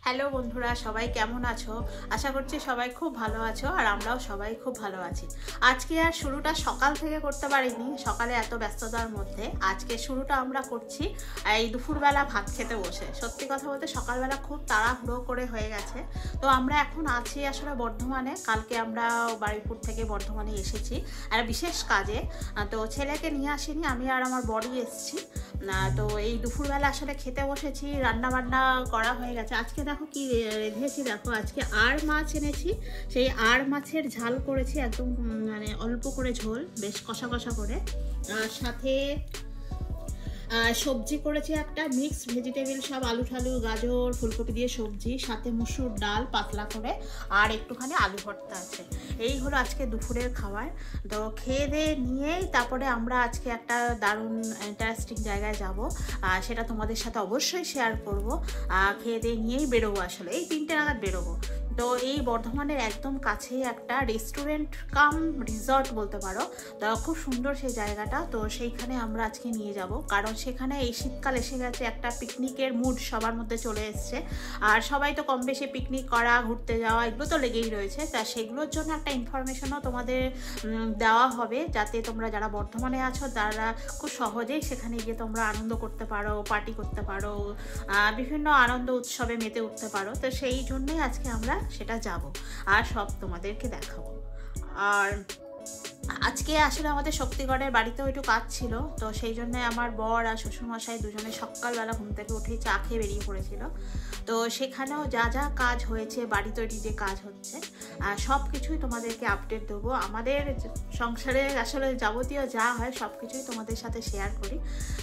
Hello বন্ধুরা, সবাই কেমন আছো? আশা করছি সবাই খুব ভালো আছো আর আমরাও সবাই খুব ভালো আছি। আজকে আর শুরুটা সকাল থেকে করতে পারিনি, সকালে এত ব্যস্ততার মধ্যে। আজকে শুরুটা আমরা করছি এই দুপুরবেলা ভাত খেতে বসে। সত্যি কথা বলতে সকালবেলা খুব তাড়াহুড়ো করে হয়ে গেছে। তো আমরা এখন আছি আসলে বর্ধমানে। কালকে আমরা বারুইপুর থেকে বর্ধমানে এসেছি আর বিশেষ কাজে। তো ছেলেকে নিয়ে আসিনি, আমি আর আমার বড়ই এসেছি। তো এই দুপুরবেলা আসলে খেতে বসেছি, রান্না বান্না করা হয়ে গেছে। আজকে দেখো কি রেঁধেছি, দেখো আজকে আর মাছ এনেছি। সেই আর মাছের ঝাল করেছি, একদম মানে অল্প করে ঝোল, বেশ কষা কষা করে। সাথে সবজি করেছি একটা মিক্সড ভেজিটেবল, সব আলু ঠালু গাজর ফুলকপি দিয়ে সবজি, সাথে মুসুর ডাল পাতলা করে, আর একটুখানি আলু ভর্তা আছে। এই হলো আজকে দুপুরের খাবার। তো খেয়ে দিয়ে নিয়েই তারপরে আমরা আজকে একটা দারুণ ইন্টারেস্টিং জায়গায় যাব, সেটা তোমাদের সাথে অবশ্যই শেয়ার করব। খেয়ে দিয়ে নিয়েই বেরোবো, আসলে এই 3টে নাগাদ বেরোবো। তো এই বর্ধমানের একদম কাছেই একটা রেস্টুরেন্ট কাম রিসর্ট বলতে পারো। তো খুব সুন্দর সেই জায়গাটা। তো সেইখানে আমরা আজকে নিয়ে যাব, কারণ সেখানে এই শীতকাল এসে গেছে, একটা পিকনিকের মুড সবার মধ্যে চলে এসছে। আর সবাই তো কম বেশি পিকনিক করা, ঘুরতে যাওয়া, এগুলো তো লেগেই রয়েছে। তা সেগুলোর জন্য একটা ইনফরমেশনও তোমাদের দেওয়া হবে, যাতে তোমরা যারা বর্ধমানে আছো তারা খুব সহজেই সেখানে গিয়ে তোমরা আনন্দ করতে পারো, পার্টি করতে পারো, বিভিন্ন আনন্দ উৎসবে মেতে উঠতে পারো। তো সেই জন্যই আজকে আমরা সেটা যাব আর সব তোমাদেরকে দেখাবো। আর আজকে আসলে আমাদের শক্তিগড়ের বাড়িতেও একটু কাজ ছিল, তো সেই জন্য আমার বর আর শ্বশুরমশাই দুজনে সকালবেলা ঘুম থেকে উঠেই চা খেয়ে বেরিয়ে পড়েছিল। তো সেখানেও যা যা কাজ হয়েছে, বাড়ি তৈরি যে কাজ হচ্ছে, সব কিছুই তোমাদেরকে আপডেট দেবো। আমাদের সংসারে আসলে যাবতীয় যা হয় সব কিছুই তোমাদের সাথে শেয়ার করি।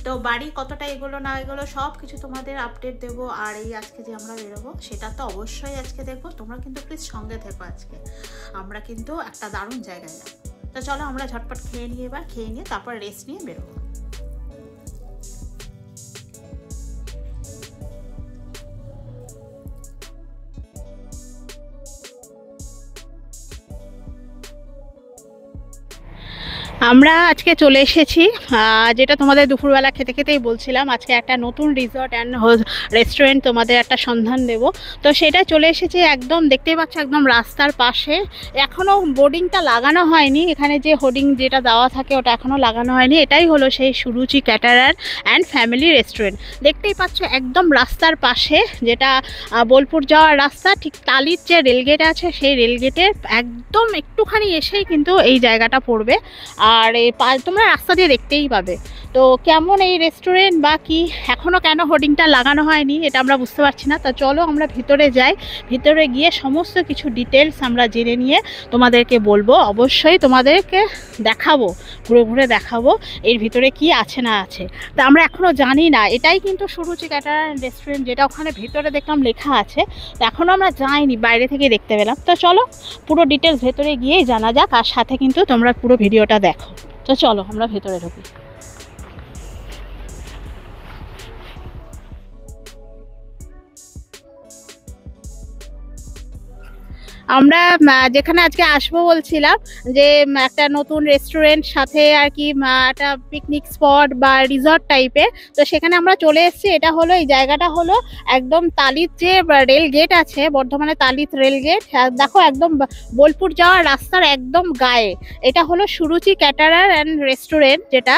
তো বাড়ি কতটা এগোলো না এগোলো সব কিছু তোমাদের আপডেট দেবো। আর এই আজকে যে আমরা বেরোবো সেটা তো অবশ্যই আজকে দেখবো। তোমরা কিন্তু প্লিজ সঙ্গে থেকো। আজকে আমরা কিন্তু একটা দারুণ জায়গায় যাবো। তো চলো আমরা ঝটপট খেয়ে নিয়ে, এবার খেয়ে নিয়ে তারপর রেস্ট নিয়ে বেরোবো। আমরা আজকে চলে এসেছি, যেটা তোমাদের দুপুরবেলা খেতে খেতেই বলছিলাম, আজকে একটা নতুন রিসর্ট অ্যান্ড রেস্টুরেন্ট তোমাদের একটা সন্ধান দেব। তো সেটা চলে এসেছে, একদম দেখতেই পাচ্ছ একদম রাস্তার পাশে। এখনও বোর্ডিংটা লাগানো হয়নি, এখানে যে হোর্ডিং যেটা দেওয়া থাকে ওটা এখনও লাগানো হয়নি। এটাই হলো সেই সুরুচি ক্যাটারার অ্যান্ড ফ্যামিলি রেস্টুরেন্ট। দেখতেই পাচ্ছ একদম রাস্তার পাশে, যেটা বোলপুর যাওয়ার রাস্তা, ঠিক টালির যে রেলগেট আছে সেই রেলগেটের একদম একটুখানি এসেই কিন্তু এই জায়গাটা পড়বে। আর এই তোমরা রাস্তা দিয়ে দেখতেই পাবে। তো কেমন এই রেস্টুরেন্ট বা কি, এখনও কেন হোর্ডিংটা লাগানো হয়নি এটা আমরা বুঝতে পারছি না। তা চলো আমরা ভিতরে যাই, ভিতরে গিয়ে সমস্ত কিছু ডিটেলস আমরা জেনে নিয়ে তোমাদেরকে বলবো। অবশ্যই তোমাদেরকে দেখাবো, ঘুরে ঘুরে দেখাবো এর ভিতরে কি আছে না আছে। তা আমরা এখনও জানি না। এটাই কিন্তু সুরুচি ক্যাটারার রেস্টুরেন্ট, যেটা ওখানে ভিতরে দেখলাম লেখা আছে। তো এখনও আমরা যাইনি, বাইরে থেকে দেখতে পেলাম। তো চলো পুরো ডিটেলস ভেতরে গিয়েই জানা যাক, আর সাথে কিন্তু তোমরা পুরো ভিডিওটা দেখো। তো চলো আমরা ভেতরে ঢুকি। আমরা যেখানে আজকে আসবো বলছিলাম, যে একটা নতুন রেস্টুরেন্ট সাথে আর কি একটা পিকনিক স্পট বা রিসর্ট টাইপের, তো সেখানে আমরা চলে এসেছি। এটা হলো, এই জায়গাটা হলো একদম তালিত যে রেল গেট আছে, বর্ধমানে তালিত রেল গেট, দেখো একদম বোলপুর যাওয়ার রাস্তার একদম গায়ে। এটা হলো সুরুচি ক্যাটারার অ্যান্ড রেস্টুরেন্ট, যেটা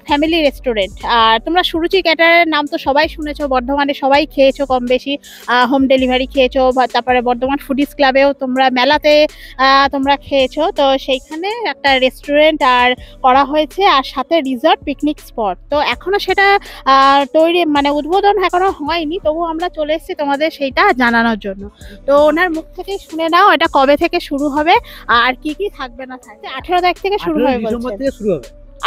ফ্যামিলি রেস্টুরেন্ট। আর তোমরা সুরুচি ক্যাটারারের নাম তো সবাই শুনেছো, বর্ধমানে সবাই খেয়েছো কম বেশি, হোম ডেলিভারি খেয়েছো, তারপরে বর্ধমান ফুডিস ক্লাবেও তোমরা মেলাতে তোমরা খেয়েছো। তো সেইখানে একটা রেস্টুরেন্ট আর করা হয়েছে, আর সাথে রিসর্ট পিকনিক স্পট। তো এখনো সেটা তৈরি মানে উদ্বোধন এখনো হয়নি, তবু আমরা চলে এসেছি তোমাদের সেইটা জানানোর জন্য। তো ওনার মুখ থেকে শুনে নাও এটা কবে থেকে শুরু হবে আর কি কি থাকবে না থাকবে। 18 তারিখ থেকে শুরু হবে বলছে।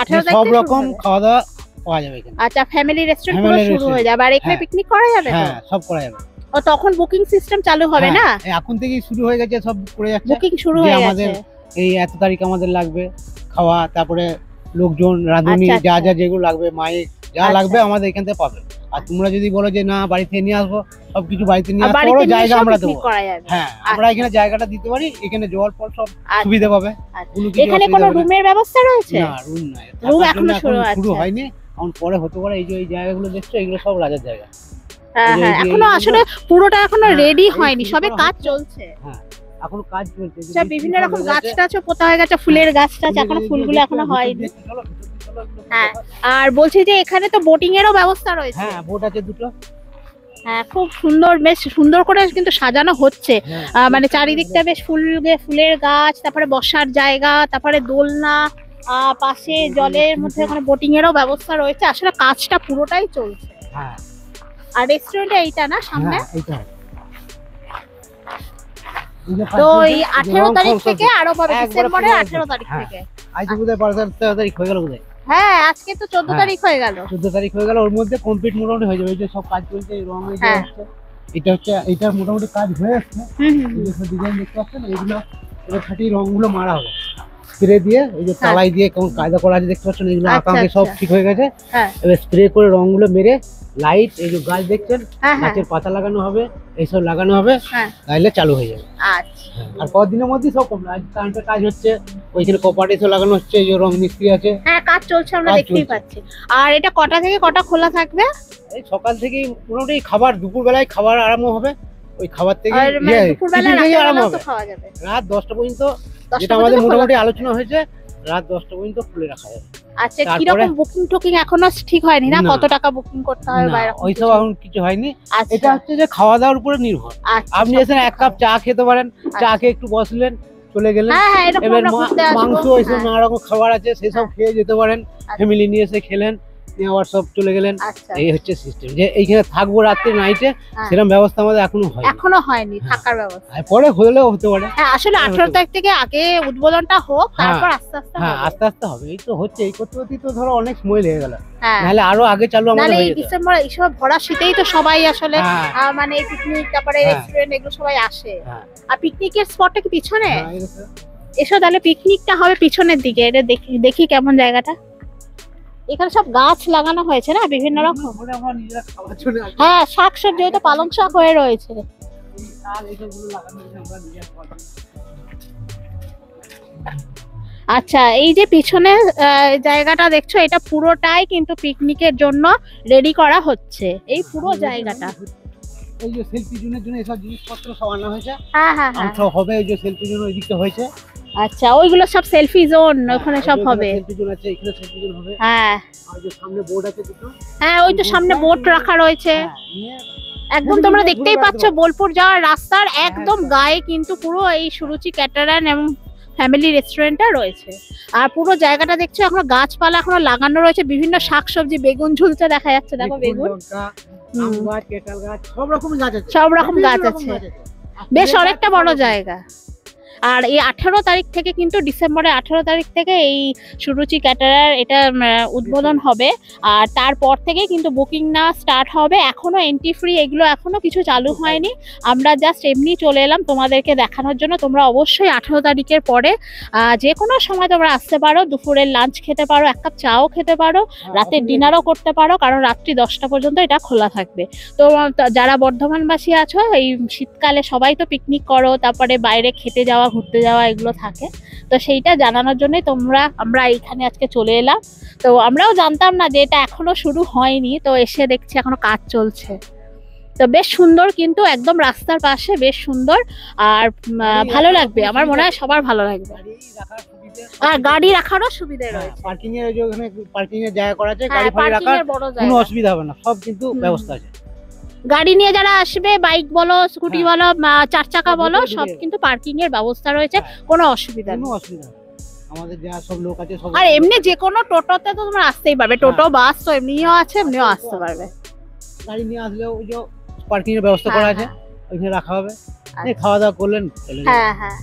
18 তারিখ সব রকম খাওয়া দাওয়া পাওয়া যাবে এখানে। আচ্ছা, ফ্যামিলি রেস্টুরেন্ট পুরো শুরু হয়ে যাবে, আর এখানে পিকনিক করা যাবে? হ্যাঁ, সব করা যাবে। ও তখন বুকিং সিস্টেম চালু হবে না? এখন থেকেই শুরু হয়ে গেছে, সব করে যাচ্ছে, বুকিং শুরু হয়ে গেছে। আমাদের এই এত তারিখ আমাদের লাগবে খাওয়া, তারপরে লোকজন রাঁধুনি যা যা যেগুলো লাগবে, মাইক যা লাগবে আমাদের এখান থেকে পাবে। আর তোমরা যদি বলো যে না বাড়ি থেকে নিয়ে আসবো, সবকিছু বাড়িতে নিয়ে আসবো, জায়গা আমরা দেবো। হ্যাঁ, আমরা এখানে জায়গাটা দিতে পারি, এখানে জল ফল সব সুবিধা পাবে। এখানে কোনো রুমের ব্যবস্থা রয়েছে? না, রুম নাই, রুম এখনো শুরু হয়নি। এখন পরে হতে পারে। এই যে এই জায়গাগুলো দেখছো, এগুলো সব রাজার জায়গা। হ্যাঁ হ্যাঁ, এখনো আসলে পুরোটা এখনো রেডি হয়নি, সবে কাজ চলছে। হ্যাঁ এখনো কাজ চলছে, আচ্ছা, বিভিন্ন রকম গাছ টাছও পোতা হয়ে গেছে, ফুলের গাছ টাছ, এখনো ফুলগুলো এখনো হয়নি। হ্যাঁ, আর বলছি যে এখানে তো বোটিং এরও ব্যবস্থা রয়েছে। হ্যাঁ বোট আছে দুটো। হ্যাঁ, খুব সুন্দর, বেশ সুন্দর করে কিন্তু সাজানো হচ্ছে। মানে চারিদিকটা বেশ ফুলের গাছ, তারপরে বসার জায়গা, তারপরে দোলনা, পাশে জলের মধ্যে ওখানে বোটিং এরও ব্যবস্থা রয়েছে। আসলে কাজটা পুরোটাই চলছে। হ্যাঁ, আর রেস্টুরেন্ট এইটা না সামনে, হ্যাঁ তো এই 18 তারিখ থেকে আরো পাবে, ডিসেম্বরের 18 তারিখ থেকে। আজ তো বোধহয় 15 তারিখ হয়ে গেল বোধহয়। হ্যাঁ, আজকে তো 14 তারিখ হয়ে গেল। 14 তারিখ হয়ে গেল, ওর মধ্যে কমপ্লিট মোটামুটি হয়ে যাবে। এই যে সব কাজ চলছে, এই রং হচ্ছে, এটা মোটামুটি কাজ হয়ে আসছে। এই যে ডিজাইন দেখতে পাচ্ছেন, এইগুলো এবার খাঁটি রংগুলো মারা হবে স্প্রে দিয়ে। এই যে তালাই দিয়ে কেমন কায়দা করা আছে দেখতে পাচ্ছেন, এগুলো আঁকাকে সব ঠিক হয়ে গেছে। এবার স্প্রে করে রংগুলো মেরে লাইট, এই যে গাছ দেখছেন, গাছের পাতা লাগানো হবে, এইসব লাগানো হবে, তাহলে চালু হয়ে যাবে। আচ্ছা, আর কতদিনের মধ্যে সব আজ কারেন্টের কাজ হচ্ছে, ওইখানে কপাটে এসব লাগানো হচ্ছে, এই যে রং মিস্ত্রি আছে। হ্যাঁ, কাজ চলছে, আমরা দেখতেই পাচ্ছি। আর এটা কটা থেকে কটা খোলা থাকবে? এই সকাল থেকে মোটামুটি খাবার, দুপুর বেলায় খাবার আরম্ভ হবে, ওই খাবার থেকে আরম্ভ হবে রাত 10টা পর্যন্ত, যেটা আমাদের মোটামুটি আলোচনা হয়েছে, রাত 10টা পর্যন্ত খুলে রাখা যাবে। আচ্ছা, কি রকম বুকিং টুকিং এখনো ঠিক হয়নি না? কত টাকা বুকিং করতে হবে বাইরে? ওইসব এখন কিছু হয়নি। এটা হচ্ছে যে খাওয়া দাওয়ার উপরে নির্ভর। আপনি এসে এক কাপ চা খেতে পারেন, চা খেয়ে একটু বসলেন, চলে গেলেন। এবার মাংস, এইসব নানা রকম খাবার আছে, সেসব খেয়ে যেতে পারেন, ফ্যামিলি নিয়ে এসে খেলেন, আবার সব চলে গেলেন। এই হচ্ছে সিস্টেম, যে এইখানে থাকবো রাত্রে নাইটে, সেরকম ব্যবস্থা আমাদের এখনো হয়নি থাকার ব্যবস্থা। পরে হলেও হতে পারে। হ্যাঁ, আসলে 18 তারিখ থেকে আগে উদ্বোধনটা হোক, তারপর আস্তে আস্তে আস্তে আস্তে হবে। এই তো হচ্ছে, এই করতে করতেই তো ধরো অনেক সময় লেগে গেল, নাহলে আরো আগে চালু আমাদের হয়ে যেত। ডিসেম্বর এইসব ভরা শীতেই তো সবাই আসলে মানে পিকনিক, তারপরে রেস্টুরেন্ট, এগুলো সবাই আসে। আর পিকনিকের স্পটটা কি পিছনে? এসো তাহলে, পিকনিকটা হবে পিছনের দিকে। এটা দেখি কেমন জায়গাটা। এখানে সব গাছ লাগানো হয়েছে না, বিভিন্ন রকম। হ্যাঁ, শাকসবজি, তো পালং শাক হয়ে রয়েছে। আচ্ছা, এই যে পিছনে জায়গাটা দেখছো, এটা পুরোটাই কিন্তু পিকনিকের জন্য রেডি করা হচ্ছে, এই পুরো জায়গাটা। এই যে সেলফি জোনের জন্য এসব জিনিসপত্র সব আনা হয়েছে। হ্যাঁ হ্যাঁ, সব হবে। এই যে সেলফি জোন ওইদিকে হয়েছে। আচ্ছা, ওইগুলো সব সেলফি জোন, ওখানে সব হবে। সেলফি জোন আছে, এখানে সেলফি জোন হবে। হ্যাঁ, আর যে সামনে বোর্ড আছে দুটো। হ্যাঁ, ওই তো সামনে বোট রাখা রয়েছে। একদম তোমরা দেখতেই পাচ্ছ, বোলপুর যাওয়ার রাস্তার একদম গায়ে কিন্তু পুরো এই সুরুচি ক্যাটারান এবং ফ্যামিলি রেস্টুরেন্টটা রয়েছে। আর পুরো জায়গাটা দেখছো, এখনো গাছপালা এখনো লাগানো রয়েছে, বিভিন্ন শাকসবজি, বেগুন ঝুলছে দেখা যাচ্ছে, দেখো বেগুন, সব রকম গাছ আছে। বেশ অনেকটা বড় জায়গা। আর এই 18 তারিখ থেকে কিন্তু, ডিসেম্বরের 18 তারিখ থেকে এই সুরুচি ক্যাটারার এটা উদ্বোধন হবে। আর তারপর থেকে কিন্তু বুকিং না স্টার্ট হবে। এখনো এন্ট্রি ফ্রি, এগুলো এখনো কিছু চালু হয়নি। আমরা জাস্ট এমনি চলে এলাম তোমাদেরকে দেখানোর জন্য। তোমরা অবশ্যই 18 তারিখের পরে যে কোনো সময় তোমরা আসতে পারো, দুপুরের লাঞ্চ খেতে পারো, এক কাপ চাও খেতে পারো, রাতের ডিনারও করতে পারো, কারণ রাত্রি 10টা পর্যন্ত এটা খোলা থাকবে। তো যারা বর্ধমানবাসী আছো, এই শীতকালে সবাই তো পিকনিক করো, তারপরে বাইরে খেতে যাওয়া, ঘুরতে যাওয়া, এগুলো থাকে। তো সেইটা জানানোর জন্যই আমরা এইখানে আজকে চলে এলাম। তো আমরাও জানতাম না যে এটা এখনো শুরু হয়নি, তো এসে দেখছি এখনো কাজ চলছে। তো বেশ সুন্দর, কিন্তু একদম রাস্তার পাশে, বেশ সুন্দর। আর ভালো লাগবে, আমার মনে হয় সবার ভালো লাগবে। আর গাড়ি রাখারও সুবিধা রয়েছে, পার্কিং এর ওখানে পার্কিং এর জায়গা করা আছে, গাড়ি ফাড়ি রাখার কোনো অসুবিধা হবে না, সব কিন্তু ব্যবস্থা আছে। গাড়ি নিয়ে যারা আসবে, বাইক বলো, স্কুটি বলো, 4 চাকা বলো, সব কিন্তু পার্কিং এর ব্যবস্থা রয়েছে, কোনো অসুবিধা নেই। আমাদের যা সব লোক আছে সব। আর এমনি যে কোনো টোটোতে তো তোমরা আসতেই পারবে, টোটো বাস তো এমনিও আছে, এমনিও আসতে পারবে। গাড়ি নিয়ে আসলে ওই যে পার্কিং এর ব্যবস্থা করা আছে, ওইখানে রাখা হবে, খাওয়া দাওয়া করলেন। হ্যাঁ হ্যাঁ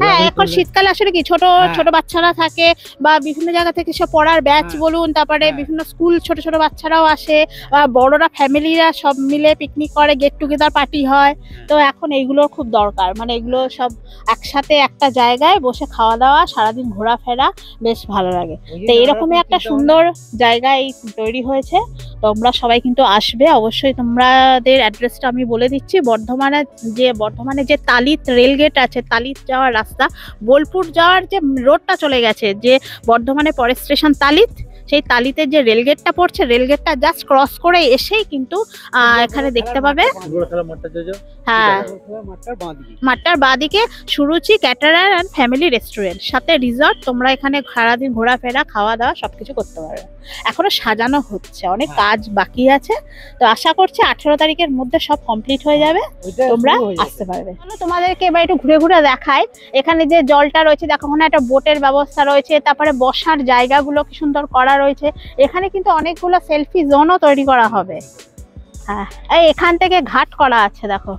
হ্যাঁ, এখন শীতকালে আসলে কি ছোট ছোট বাচ্চারা থাকে, বা বিভিন্ন জায়গা থেকে সব পড়ার ব্যাচ বলুন, তারপরে বিভিন্ন স্কুল ছোট ছোট বাচ্চারাও আসে, বা বড়রা ফ্যামিলিরা সব মিলে পিকনিক করে, গেট টুগেদার পার্টি হয়। তো এখন এইগুলোর খুব দরকার, মানে এগুলো সব একসাথে একটা জায়গায় বসে খাওয়া দাওয়া, সারাদিন ঘোরাফেরা, বেশ ভালো লাগে। তো এরকমই একটা সুন্দর জায়গায় তৈরি হয়েছে। তোমরা সবাই কিন্তু আসবে অবশ্যই। তোমাদের অ্যাড্রেসটা আমি বলে দিচ্ছি। বর্ধমানে যে তালিত রেলগেট আছে, তালিত যাওয়ার রাস্তা, বোলপুর যাওয়ার যে রোডটা চলে গেছে, যে বর্ধমানে পরের স্টেশন তালিত, সেই তালিতে যে রেলগেটটা পড়ছে, রেলগেটটা জাস্ট ক্রস করে এসেই কিন্তু এখানে দেখতে পাবে। হ্যাঁ, মাঠটার বাঁদিকে সুরুচি ক্যাটারার অ্যান্ড ফ্যামিলি রেস্টুরেন্ট, সাথে রিসর্ট। তোমরা এখানে সারাদিন ঘোরাফেরা, খাওয়া দাওয়া সবকিছু করতে পারবে। এখনো সাজানো হচ্ছে, অনেক কাজ বাকি আছে। তো আশা করছি 18 তারিখের মধ্যে সব কমপ্লিট হয়ে যাবে, তোমরা আসতে পারবে। তোমাদেরকে এবার একটু ঘুরে ঘুরে দেখাই। এখানে যে জলটা রয়েছে দেখো, ওখানে একটা বোটের ব্যবস্থা রয়েছে, তারপরে বসার জায়গাগুলো কি সুন্দর করা রয়েছে। এখানে কিন্তু অনেকগুলো সেলফি জোনও তৈরি করা হবে। হ্যাঁ, এই এখান থেকে ঘাট করা আছে দেখো,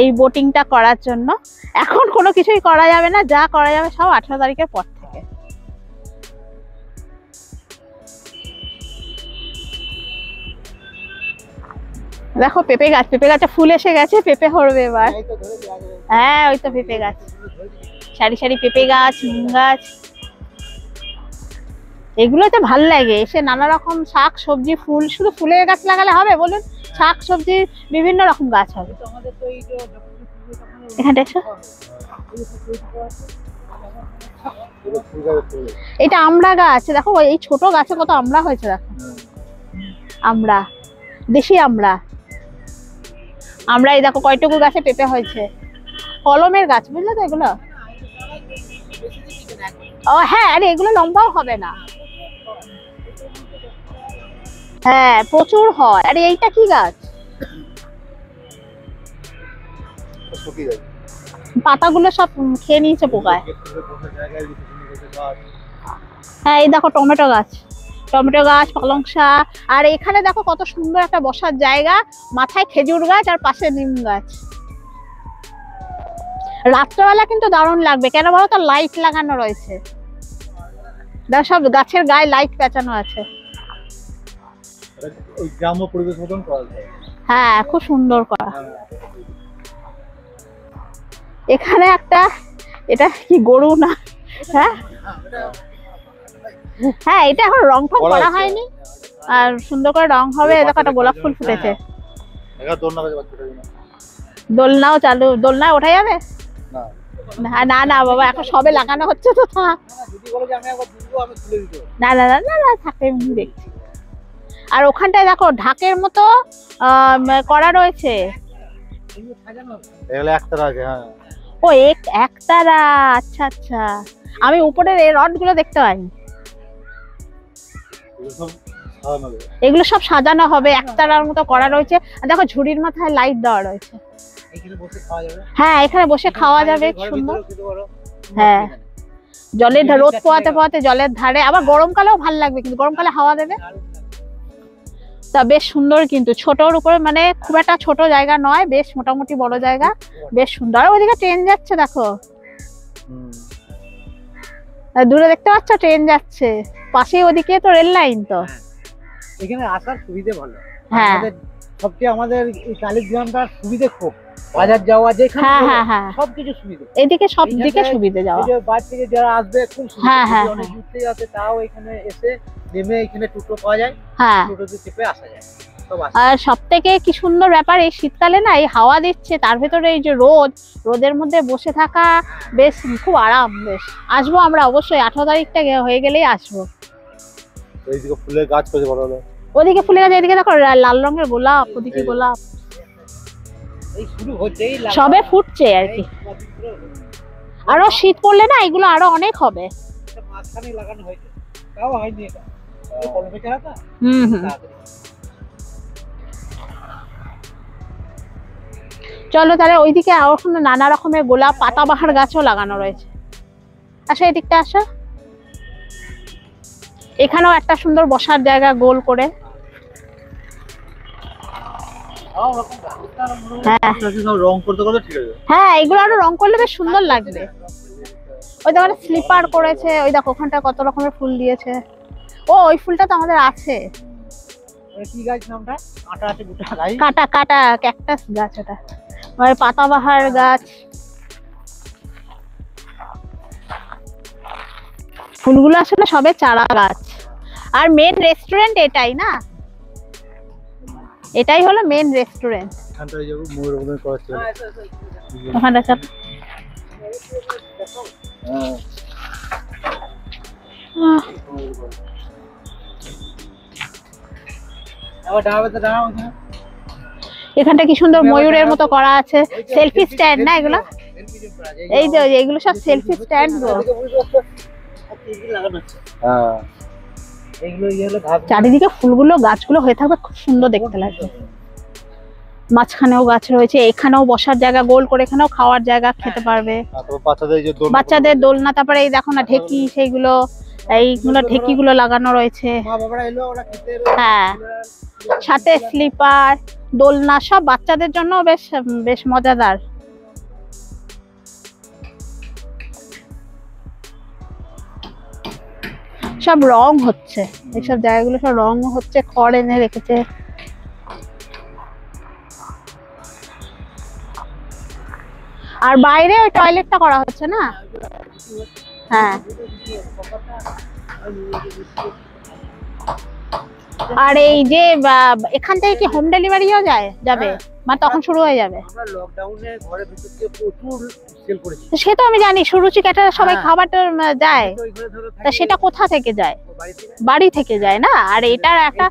এই বোটিংটা করার জন্য। এখন কোনো কিছুই করা যাবে না, যা করা যাবে সব 18 তারিখের পর থেকে। দেখো পেঁপে গাছ, পেঁপে গাছে ফুল এসে গেছে, পেঁপে হরবে এবার। হ্যাঁ, ওই তো পেঁপে গাছ, সারি সারি পেঁপে গাছ, নিম গাছ। এগুলোতে ভাল লাগে এসে, নানা রকম শাক সবজি, ফুল। শুধু ফুলের গাছ লাগালে হবে বলুন? শাক সবজি বিভিন্ন রকম গাছ হবে। এখানটা এসো, এটা আমড়া গাছ দেখো, এই ছোট গাছে কত আমড়া হয়েছে দেখো। আমড়া, দেশি আমড়া। আমরা এই দেখো কয়টুকু গাছে পেঁপে হয়েছে, কলমের গাছ, বুঝলে তো এগুলো। ও হ্যাঁ, আরে এগুলো লম্বাও হবে না। হ্যাঁ, প্রচুর হয়। আরে এইটা কি গাছ? পাতাগুলো সব খেয়ে নিয়েছে পোকায়। হ্যাঁ, এই দেখো টমেটো গাছ, টমেটো গাছ, পালং শাক। আর এখানে দেখো কত সুন্দর একটা বসার জায়গা, মাথায় খেজুর গাছ আর পাশে নিম গাছ। রাত্রেবেলা কিন্তু দারুণ লাগবে, কেন বলো তো? লাইট লাগানো রয়েছে, দেখো সব গাছের গায়ে লাইট পেঁচানো আছে। গ্রাম্য পরিবেশ মতন করা যায়। হ্যাঁ, খুব সুন্দর করা। এখানে একটা, এটা কি গরু না? হ্যাঁ হ্যাঁ, এটা এখন রং ফং করা হয়নি, আর সুন্দর করে রং হবে। দেখো একটা গোলাপ ফুল ফুটেছে। দোলনাও চালু, দোলনায় ওঠা যাবে না? না বাবা, এখন সবে লাগানো হচ্ছে তো। না না না না না, থাকে, এমনি দেখছি। আর ওখানটায় দেখো ঢাকের মতো করা রয়েছে। ও একতারা, আচ্ছা আচ্ছা, আমি উপরের এই রড গুলো দেখতে পাইনি। এগুলো সব সাজানো হবে, একতারার মতো করা রয়েছে। দেখো ঝুড়ির মাথায় লাইট দেওয়া রয়েছে। হ্যাঁ, এখানে বসে খাওয়া যাবে, সুন্দর। হ্যাঁ, জলের রোদ পোয়াতে পোয়াতে জলের ধারে। আবার গরমকালেও ভাল লাগবে, কিন্তু গরমকালে হাওয়া দেবে। তা বেশ সুন্দর, কিন্তু ছোটর উপরে, মানে খুব একটা ছোট জায়গা নয়, বেশ মোটামুটি বড় জায়গা, বেশ সুন্দর। ওইদিকে ট্রেন যাচ্ছে দেখো, দূরে দেখতে পাচ্ছ ট্রেন যাচ্ছে, পাশে ওদিকে তো রেল লাইন। তো এখানে আসার সুবিধা ভালো। হ্যাঁ, সবচেয়ে আমাদের এই টালিগ্রামটার সুবিধা খুব, বাজার যাওয়া যেখানে সবকিছু সুবিধা, এদিকে সব দিকে সুবিধা যাওয়া। বাইরে থেকে যারা আসবে খুব সুবিধা, অনেক দূর থেকে আসে তাও এখানে এসে নেমে এখানে টোটো পাওয়া যায়, টোটোতে চেপে আসা যায়। আর সব থেকে কি সুন্দর ব্যাপার, এই শীতকালে না এই হাওয়া দিচ্ছে, তার ভেতরে এই যে রোদের মধ্যে বসে থাকা, বেশ খুব আরাম। বেশ আসবো আমরা অবশ্যই, 18 তারিখটা হয়ে গেলেই আসবো। এইদিকে ফুলের গাছ করেছে বড় বড়, ওদিকে ফুলের গাছ, এদিকে দেখো লাল রঙের গোলাপ, ওদিকে গোলাপ, এই শুরু হচ্ছেই, সবে ফুটছে আর কি। আরো শীত পড়লে না এগুলো আরো অনেক হবে। মাঝখানে লাগানো হয়েছে, তাও হয়নি এটা, কলমে চারাটা। চলো তাহলে ওইদিকে ওখানে নানা রকমের গোলাপ, পাতাবাহার গাছও লাগানো রয়েছে। আসো এদিকটা আসো, এখানেও একটা সুন্দর বসার জায়গা গোল করে। হ্যাঁ, এগুলো আরো রং করলে বেশ সুন্দর লাগবে। ওই দেখো স্লিপার করেছে, ওই দেখো ওখানটা কত রকমের ফুল দিয়েছে। ও ওই ফুলটা তো আমাদের আছে। কি গাছ নামটা? কাঁটা আছে, কাঁটা কাঁটা ক্যাকটাস গাছ, ওটা মানে পাতাবাহার গাছ। ফুলগুলো আসলে সবে চারা গাছ। আর মেন রেস্টুরেন্ট এটাই না, এটাই হলো মেন রেস্টুরেন্ট। ওখানটা সব এখানটা কি সুন্দর ময়ূরের মতো করা আছে, সেলফি স্ট্যান্ড না এগুলো? এই যে এগুলো সব সেলফি স্ট্যান্ড গো। চারিদিকে ফুলগুলো গাছগুলো হয়ে থাকবে, খুব সুন্দর দেখতে লাগবে। মাঝখানেও গাছ রয়েছে, এখানেও বসার জায়গা গোল করে, এখানেও খাওয়ার জায়গা, খেতে পারবে বাচ্চাদের দোলনা। তারপরে এই দেখো না ঢেকি, সেইগুলো এইগুলো ঢেকিগুলো লাগানো রয়েছে। হ্যাঁ, সাথে স্লিপার, দোলনা, সব বাচ্চাদের জন্য বেশ বেশ মজাদার। সব রং হচ্ছে, এইসব জায়গাগুলো সব রং হচ্ছে, খড় এনে রেখেছে। আর বাইরে ওই টয়লেটটা করা হচ্ছে না? হ্যাঁ। আর এই যে এখান থেকে কি হোম ডেলিভারিও যাবে? মানে তখন শুরু হয়ে যাবে। আমরা লকডাউনে ঘরের ভিতর থেকে প্রচুর সেল করেছি। সে তো আমি জানি, সুরুচি ক্যাটারার সবাই খাবারটা যায়, তা সেটা কোথা থেকে যায়? বাড়ি থেকে যায় না? আর এটার একটা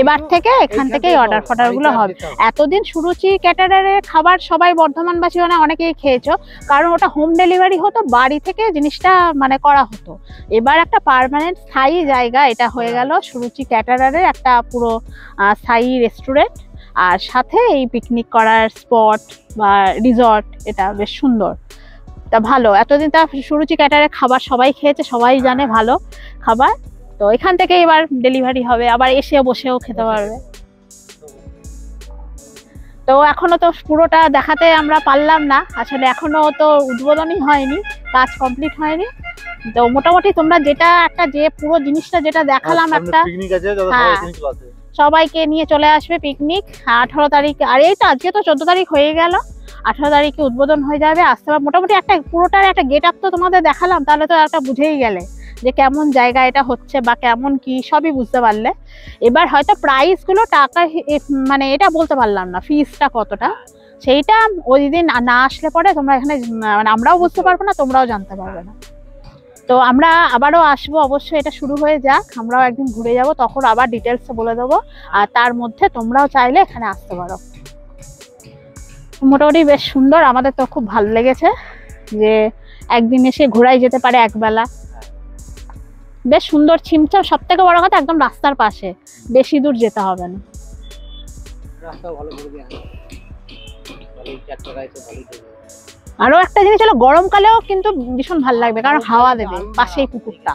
এবার থেকে এখান থেকেই অর্ডার ফর্ডার গুলো হবে। এতদিন সুরুচি ক্যাটারারের খাবার সবাই বর্ধমানবাসী অনেকেই খেয়েছো, কারণ ওটা হোম ডেলিভারি হতো, বাড়ি থেকে জিনিসটা মানে করা হতো। এবার একটা পার্মানেন্ট স্থায়ী জায়গা এটা হয়ে গেল সুরুচি ক্যাটারারের একটা পুরো স্থায়ী রেস্টুরেন্ট, আর সাথে এই পিকনিক করার স্পট বা রিসর্ট। এটা বেশ সুন্দর, তা ভালো। এতদিন তা সুরুচি ক্যাটারের খাবার সবাই খেয়েছে, সবাই জানে ভালো খাবার। তো এখান থেকে এবার ডেলিভারি হবে, আবার এসে বসেও খেতে পারবে। তো এখনো তো পুরোটা দেখাতে আমরা পারলাম না, আসলে এখনো তো উদ্বোধনই হয়নি, কাজ কমপ্লিট হয়নি। তো মোটামুটি তোমরা যেটা একটা যে পুরো জিনিসটা যেটা দেখালাম, একটা সবাইকে নিয়ে চলে আসবে পিকনিক 18 তারিখ। আর এই তো আজকে তো 14 তারিখ হয়ে গেল, 18 তারিখে উদ্বোধন হয়ে যাবে। আসতে মোটামুটি একটা পুরোটার একটা গেট আপ তো তোমাদের দেখালাম, তাহলে তো একটা বুঝেই গেলে যে কেমন জায়গা এটা হচ্ছে বা কেমন কি, সবই বুঝতে পারলে। এবার হয়তো প্রাইস গুলো টাকা মানে এটা বলতে পারলাম না, ফিসটা কতটা, সেইটা ওই দিন না আসলে পরে তোমরা এখানে মানে আমরাও বুঝতে পারবো না, তোমরাও জানতে পারবে না। তো আমরা আবারও আসবো, অবশ্যই এটা শুরু হয়ে যাক, আমরাও একদিন ঘুরে যাব, তখন আবার ডিটেলস বলে দেবো। আর তার মধ্যে তোমরাও চাইলে এখানে আসতে পারো। মোটামুটি বেশ সুন্দর, আমাদের তো খুব ভালো লেগেছে যে একদিন এসে ঘোরাই যেতে পারে একবেলা। বেশ সুন্দর, ছিমছাম, সব থেকে বড় কথা একদম রাস্তার পাশে, বেশি দূর যেতে হবে না। আরো একটা জিনিস হলো, গরমকালেও কিন্তু ভীষণ ভালো লাগবে, কারণ হাওয়া দেবে, পাশেই পুকুরটা,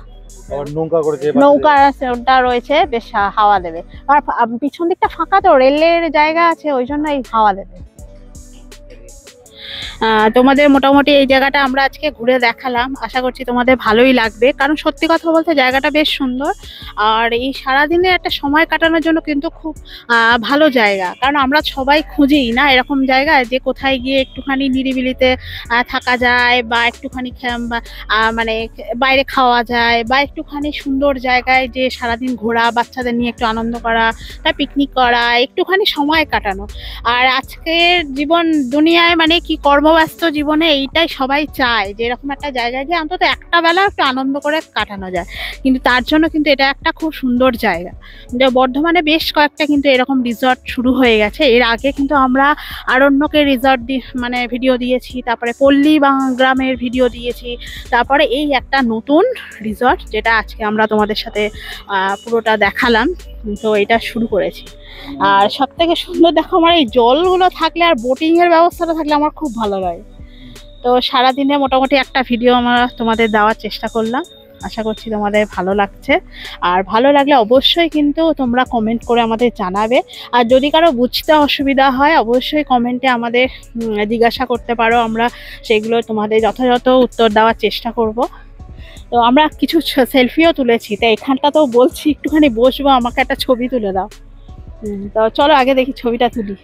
নৌকা রয়েছে, বেশ হাওয়া দেবে। আর পিছন দিকটা ফাঁকা তো, রেলের জায়গা আছে, ওই জন্য এই হাওয়া দেবে। তোমাদের মোটামুটি এই জায়গাটা আমরা আজকে ঘুরে দেখালাম, আশা করছি তোমাদের ভালোই লাগবে, কারণ সত্যি কথা বলতে জায়গাটা বেশ সুন্দর। আর এই সারাদিনের একটা সময় কাটানোর জন্য কিন্তু খুব ভালো জায়গা, কারণ আমরা সবাই খুঁজি না এরকম জায়গায় যে কোথায় গিয়ে একটুখানি নিরিবিলিতে থাকা যায়, বা একটুখানি মানে বাইরে খাওয়া যায়, বা একটুখানি সুন্দর জায়গায় যে সারাদিন ঘোরা, বাচ্চাদের নিয়ে একটু আনন্দ করা, তাই পিকনিক করা, একটুখানি সময় কাটানো। আর আজকের জীবন দুনিয়ায় মানে কি, কর্মব্যস্ত জীবনে এইটাই সবাই চায় যে এরকম একটা জায়গায় গিয়ে অন্তত একটা বেলা একটু আনন্দ করে কাটানো যায়। কিন্তু তার জন্য কিন্তু এটা একটা খুব সুন্দর জায়গা। বর্ধমানে বেশ কয়েকটা কিন্তু এরকম রিসর্ট শুরু হয়ে গেছে। এর আগে কিন্তু আমরা আরণ্যকে রিসর্ট মানে ভিডিও দিয়েছি, তারপরে পল্লী গ্রামের ভিডিও দিয়েছি, তারপরে এই একটা নতুন রিসর্ট যেটা আজকে আমরা তোমাদের সাথে পুরোটা দেখালাম। তো এটা শুরু করেছি। আর সব থেকে সুন্দর দেখো, আমার এই জলগুলো থাকলে আর বোটিং এর ব্যবস্থাটা থাকলে আমার খুব ভালো লাগে। তো সারাদিনে মোটামুটি একটা ভিডিও আমরা তোমাদের দেওয়ার চেষ্টা করলাম, আশা করছি তোমাদের ভালো লাগছে। আর ভালো লাগলে অবশ্যই কিন্তু তোমরা কমেন্ট করে আমাদের জানাবে। আর যদি কারো বুঝতে অসুবিধা হয় অবশ্যই কমেন্টে আমাদের জিজ্ঞাসা করতে পারো, আমরা সেগুলো তোমাদের যথাযথ উত্তর দেওয়ার চেষ্টা করব। তো আমরা কিছু সেলফিও তুলেছি, তো এখানটা তো বলছি একটুখানি বসবো, আমাকে একটা ছবি তুলে দাও। তো চলো আগে দেখি ছবিটা তুলি।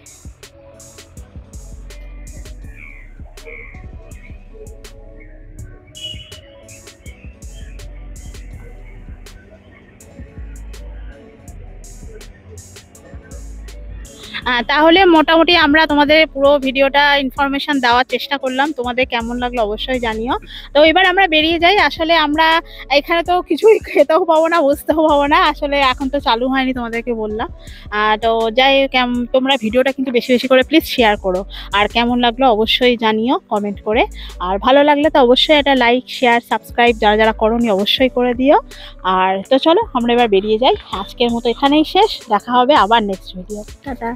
তাহলে মোটামুটি আমরা তোমাদের পুরো ভিডিওটা ইনফরমেশন দেওয়ার চেষ্টা করলাম, তোমাদের কেমন লাগলো অবশ্যই জানিও। তো এবার আমরা বেরিয়ে যাই। আসলে আমরা এখানে তো কিছুই খেতেও পাবো না, বুঝতেও পাবো না, আসলে এখন তো চালু হয়নি, তোমাদেরকে বললাম। তো যাই, তোমরা ভিডিওটা কিন্তু বেশি বেশি করে প্লিজ শেয়ার করো, আর কেমন লাগলো অবশ্যই জানিও কমেন্ট করে। আর ভালো লাগলে তো অবশ্যই এটা লাইক শেয়ার সাবস্ক্রাইব যারা যারা করোনি অবশ্যই করে দিও। আর তো চলো আমরা এবার বেরিয়ে যাই, আজকের মতো এখানেই শেষ, দেখা হবে আবার নেক্সট ভিডিও, টাটা।